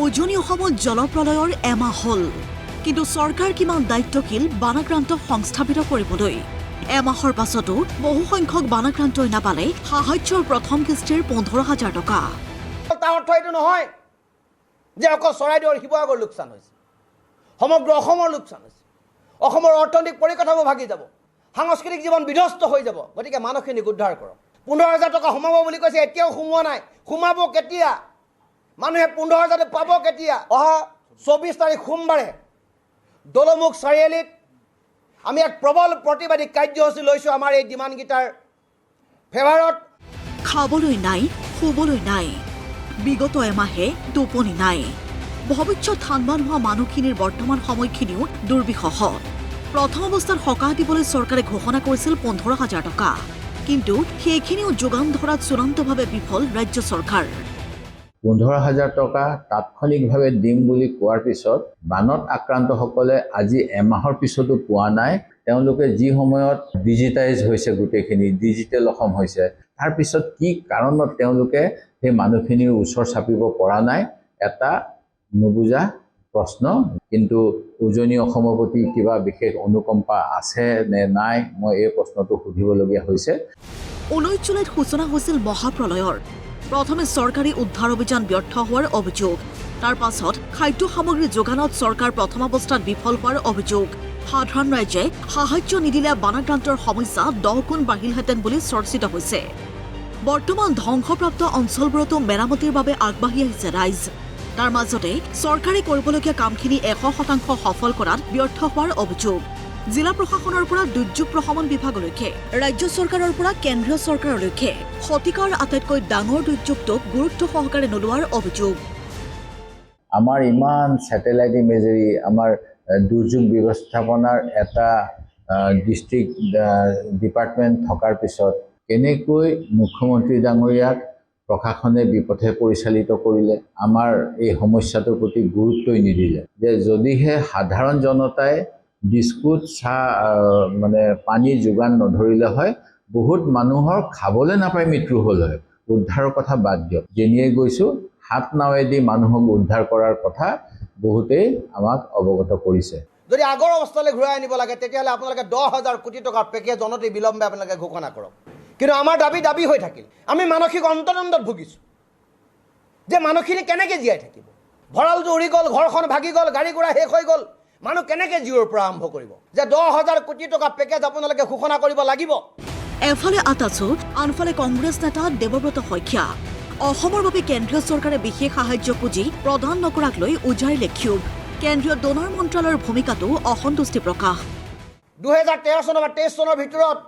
উজনি অসমত জলপ্ৰলয়ৰ এমাহ হ'ল কিন্তু চৰকাৰ কিমান দায়িত্বশীল বানাক্ৰান্ত সংস্থাপিত কৰিবলৈ এমাহৰ পাছতো বহুসংখ্যক বানাক্ৰান্তই নাপালে সাহায্যৰ প্ৰথম কিস্তিৰ 15,000 টকা। তাৰ অৰ্থ এইটো নহয় যে অকল চৰাইদেউৰ শিৱসাগৰ লোকচান হৈছে, সমগ্ৰ অসমৰ লোকচান হৈছে, অসমৰ অৰ্থনৈতিক পৰিকাঠামো ভাগি যাব, সাংস্কৃতিক জীৱন বিধ্বস্ত হৈ যাব। গতিকে মানুহখিনিক উদ্ধাৰ কৰক। 15,000 টকা সোমাব বুলি কৈছে, এতিয়াও সোমোৱা নাই। সোমাব কেতিয়া? মানুহে 15,000 পাব কেতিয়া? অহা 24 তাৰিখ সোমবাৰে দলমুখ চাৰিআলিত আমি এক প্ৰবল প্ৰতিবাদী কাৰ্যসূচী লৈছোঁ আমাৰ এই ডিমাণ্ডকেইটাৰ ফেভাৰত। খাবলৈ নাই, শুবলৈ নাই, বিগত এমাহে টোপনি নাই। ভৱিষ্যত থানবান হোৱা মানুহখিনিৰ বৰ্তমান সময়খিনিও দুৰ্বিষহ। প্ৰথম অৱস্থাত সকাহ দিবলৈ চৰকাৰে ঘোষণা কৰিছিল 15,000 টকা, কিন্তু সেইখিনিও যোগান ধৰাত চূড়ান্তভাৱে বিফল ৰাজ্য চৰকাৰ। 15,000 টকা তাৎক্ষণিকভাৱে দিম বুলি কোৱাৰ পিছত বানত আক্ৰান্তসকলে আজি এমাহৰ পিছতো পোৱা নাই। তেওঁলোকে যি সময়ত ডিজিটাইজ হৈছে, গোটেইখিনি ডিজিটেল অসম হৈছে, তাৰপিছত কি কাৰণত তেওঁলোকে সেই মানুহখিনিৰ ওচৰ চাপিব পৰা নাই, এটা নুবুজা প্ৰশ্ন। কিন্তু উজনি অসমৰ প্ৰতি কিবা বিশেষ অনুকম্পা আছে নে নাই, মই এই প্ৰশ্নটো সুধিবলগীয়া হৈছে। 19 জুলাইত সূচনা হৈছিল মহাপ্ৰলয়ৰ। প্ৰথমে চৰকাৰী উদ্ধাৰ অভিযান ব্যৰ্থ হোৱাৰ অভিযোগ, তাৰ পাছত খাদ্য সামগ্ৰী যোগানত চৰকাৰ প্ৰথম অৱস্থাত বিফল হোৱাৰ অভিযোগ। সাধাৰণ ৰাইজে সাহায্য নিদিলে বানাক্ৰান্তৰ সমস্যা 10 গুণ বাঢ়িলহেঁতেন বুলি চৰ্চিত হৈছে। বৰ্তমান ধ্বংসপ্ৰাপ্ত অঞ্চলবোৰতো মেৰামতিৰ বাবে আগবাঢ়ি আহিছে ৰাইজ। তাৰ মাজতে চৰকাৰে কৰিবলগীয়া কামখিনি 100% সফল কৰাত ব্যৰ্থ হোৱাৰ অভিযোগ। জিলা প্ৰশাসনৰ পৰা দুৰ্যোগ প্ৰশমন বিভাগলৈকে, ৰাজ্য চৰকাৰৰ পৰা কেন্দ্ৰীয় চৰকাৰলৈকে শতিকাৰ আটাইতকৈ ডাঙৰ দুৰ্যোগটোক গুৰুত্ব সহকাৰে নোলোৱাৰ অভিযোগ। আমাৰ ইমান ছেটেলাইট ইমেজেৰী, আমাৰ দুৰ্যোগ ব্যৱস্থাপনাৰ এটা ডিষ্ট্ৰিক্ট ডিপাৰ্টমেণ্ট থকাৰ পিছত কেনেকৈ মুখ্যমন্ত্ৰী ডাঙৰীয়াক প্ৰশাসনে বিপথে পৰিচালিত কৰিলে, আমাৰ এই সমস্যাটোৰ প্ৰতি গুৰুত্বই নিদিলে। যে যদিহে সাধাৰণ জনতাই বিস্কুট, চাহ মানে পানী যোগান নধৰিলে হয়, বহুত মানুহৰ খাবলৈ নাপাই মৃত্যু হ'ল হয়। উদ্ধাৰৰ কথা বাদ দিয়ক, যেনিয়ে গৈছোঁ হাত নাৱেদি মানুহক উদ্ধাৰ কৰাৰ কথা বহুতেই আমাক অৱগত কৰিছে। যদি আগৰ অৱস্থালৈ ঘূৰাই আনিব লাগে, তেতিয়াহ'লে আপোনালোকে 10,000 কোটি টকাৰ পেকেজ অনতি বিলম্বে আপোনালোকে ঘোষণা কৰক। কিন্তু আমাৰ দাবী হৈ থাকিল। আমি মানসিক অন্তৰন্দত ভুগিছোঁ যে মানুহখিনি কেনেকৈ জীয়াই থাকিব। ভঁৰালটো উৰি গ'ল, ঘৰখন ভাগি গ'ল, গাড়ী ঘোঁৰা শেষ হৈ গ'ল, মানুহ কেনেকৈ জিৰৰ পৰা আৰম্ভ কৰিব? যে 10,000 কোটি টকা পেকেজ আপোনালোকে ঘোষণা কৰিব লাগিব। এফালে আটাচু, আনফালে কংগ্ৰেছ নেতা দেৱব্ৰত শইকীয়া। অসমৰ বাবে কেন্দ্ৰীয় চৰকাৰে বিশেষ সাহায্য পুঁজি প্ৰদান নকৰাক লৈ উজাৰিলে ক্ষোভ। কেন্দ্ৰীয় ডনাৰ মন্ত্ৰালয়ৰ ভূমিকাটো অসন্তুষ্টি প্ৰকাশ। 2013 চনৰ বা 23 চনৰ ভিতৰত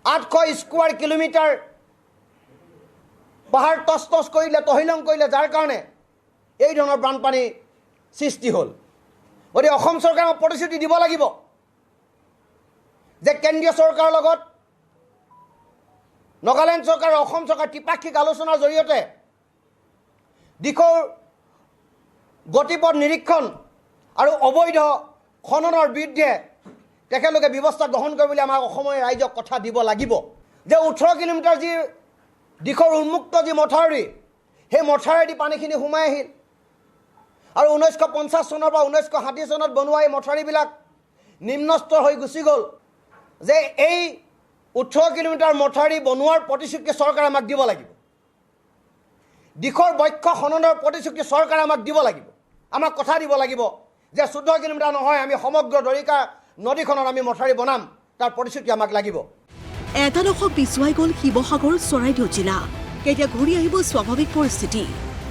800 স্কোৱাৰ কিলোমিটাৰ পাহাৰ টচ কৰিলে, তহিলং কৰিলে, যাৰ কাৰণে এই ধৰণৰ বানপানী সৃষ্টি হ'ল। গতিকে অসম চৰকাৰে প্ৰতিশ্ৰুতি দিব লাগিব যে কেন্দ্ৰীয় চৰকাৰৰ লগত নাগালেণ্ড চৰকাৰ আৰু অসম চৰকাৰ ত্ৰিপাক্ষিক আলোচনাৰ জৰিয়তে দিশৰ গতিপথ নিৰীক্ষণ আৰু অবৈধ খননৰ বিৰুদ্ধে তেখেতলোকে ব্যৱস্থা গ্ৰহণ কৰিবলৈ আমাক অসমৰ ৰাইজক কথা দিব লাগিব। যে 18 কিলোমিটাৰ যি দিশৰ উন্মুক্ত যি মথাউৰি, সেই মথাউৰিয়েদি পানীখিনি সোমাই আহিল আৰু 1950 চনৰ পৰা 1960 চনত বনোৱা এই মথাউৰিবিলাক নিম্নস্তৰ হৈ গুচি গ'ল। যে এই 18 কিলোমিটাৰ মথাউৰি বনোৱাৰ প্ৰতিশ্ৰুতি চৰকাৰে আমাক দিব লাগিব। দিশৰ বক্ষ খননৰ প্ৰতিশ্ৰুতি চৰকাৰে আমাক দিব লাগিব। আমাক কথা দিব লাগিব যে 14 কিলোমিটাৰ নহয়, আমি সমগ্ৰ দৰিকা নদীখনত আমি মথাউৰি বনাম, তাৰ প্ৰতিশ্ৰুতি আমাক লাগিব। এটা দশক পিছুৱাই গ'ল শিৱসাগৰ, চৰাইদেউ জিলা। কেতিয়া ঘূৰি আহিব স্বাভাৱিক পৰিস্থিতি?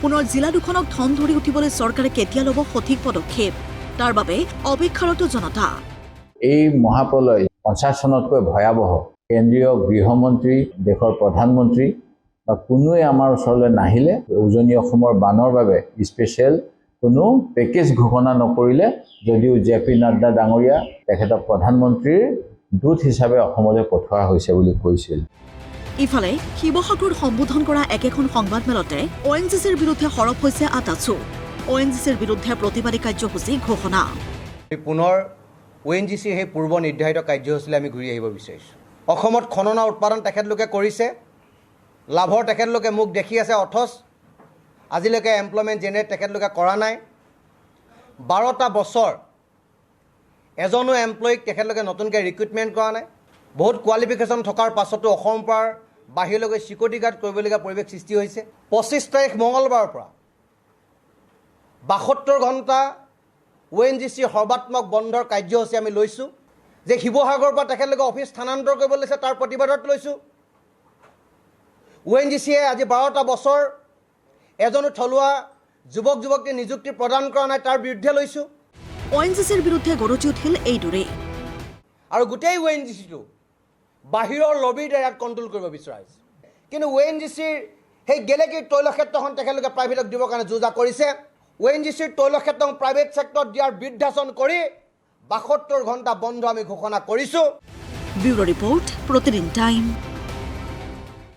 পুনৰ জিলা দুখনক ঠন ধৰি উঠিবলৈ চৰকাৰে কেতিয়া ল'ব সঠিক পদক্ষেপ? তাৰ বাবে অপেক্ষাৰত জনতা। এই মহাপ্ৰলয় 50 চনতকৈ ভয়াৱহ। কেন্দ্ৰীয় গৃহমন্ত্ৰী, দেশৰ প্ৰধানমন্ত্ৰী বা কোনোৱে আমাৰ ওচৰলৈ নাহিলে, উজনি অসমৰ বানৰ বাবে স্পেচিয়েল কোনো পেকেজ ঘোষণা নকৰিলে। যদিও JP নাড্ডা ডাঙৰীয়া তেখেতক প্ৰধানমন্ত্ৰীৰ দূত হিচাপে অসমলৈ পঠোৱা হৈছে বুলি কৈছিল। ইফালে শিৱসাগৰত সম্বোধন কৰা একেখন সংবাদমেলতে ONGCৰ বিৰুদ্ধে সৰব হৈছে আটাচু। ONGCৰ বিৰুদ্ধে প্ৰতিবাদী কাৰ্যসূচী ঘোষণা। পুনৰ ONGCৰ সেই পূৰ্ব নিৰ্ধাৰিত কাৰ্যসূচীলৈ আমি ঘূৰি আহিব বিচাৰিছোঁ। অসমত খননৰ উৎপাদন তেখেতলোকে কৰিছে, লাভৰ তেখেতলোকে মুখ দেখি আছে, অথচ আজিলৈকে এমপ্লয়মেণ্ট জেনেৰেট তেখেতলোকে কৰা নাই। 12টা বছৰ এজনো এমপ্লয়ীক তেখেতলোকে নতুনকৈ ৰিক্ৰুইটমেণ্ট কৰা নাই। বহুত কোৱালিফিকেশ্যন থকাৰ পাছতো অসমৰ পৰা বাহিৰলৈকে চিকিউৰিটি গাৰ্ড কৰিবলগীয়া পৰিৱেশ সৃষ্টি হৈছে। 25 তাৰিখ মঙলবাৰৰ পৰা 72 ঘণ্টা ONGC সৰ্বাত্মক বন্ধৰ কাৰ্যসূচী আমি লৈছোঁ। যে শিৱসাগৰৰ পৰা তেখেতলোকে অফিচ স্থানান্তৰ কৰিব লৈছে তাৰ প্ৰতিবাদত লৈছোঁ। ONGCয়ে আজি 12টা বছৰ এজনো থলুৱা যুৱক যুৱতীক নিযুক্তি প্ৰদান কৰা নাই, তাৰ বিৰুদ্ধে লৈছোঁ। ONGCৰ বিৰুদ্ধে গৰজি উঠিল এইদৰে। আৰু গোটেই ONGCটো বাহিৰৰ লবিৰ দ্বাৰা ইয়াত কণ্ট্ৰল কৰিব বিচৰা হৈছে। কিন্তু ONGCৰ সেই গেলেকীৰ তৈলক্ষেত্ৰখন তেখেতলোকে প্ৰাইভেটক দিবৰ কাৰণে যোজা কৰিছে। ONGCৰ তৈলক্ষেত্ৰখন প্ৰাইভেট ছেক্টৰত দিয়াৰ বিৰুদ্ধাচৰণ কৰি 72 ঘণ্টা বন্ধ আমি ঘোষণা কৰিছোঁ। ব্যুৰো ৰিপৰ্ট, প্ৰতিদিন টাইম।